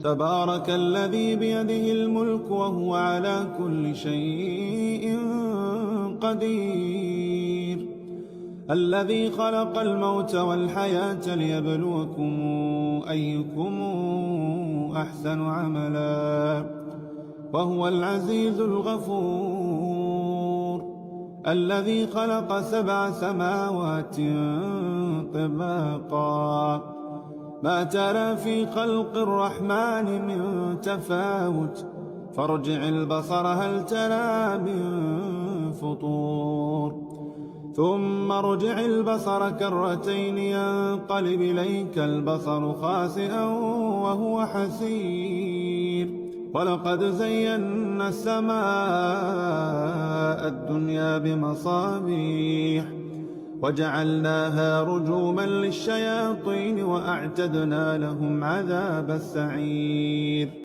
تبارك الذي بيده الملك وهو على كل شيء قدير الذي خلق الموت والحياة ليبلوكم أيكم أحسن عملا وهو العزيز الغفور الذي خلق 7 سماوات طباقا ما ترى في خلق الرحمن من تفاوت فارجع البصر هل ترى من فطور ثم ارجع البصر كرتين ينقلب إليك البصر خاسئا وهو حسير ولقد زينا السماء الدنيا بمصابيح وجعلناها رجوما للشياطين وأعتدنا لهم عذاب السعير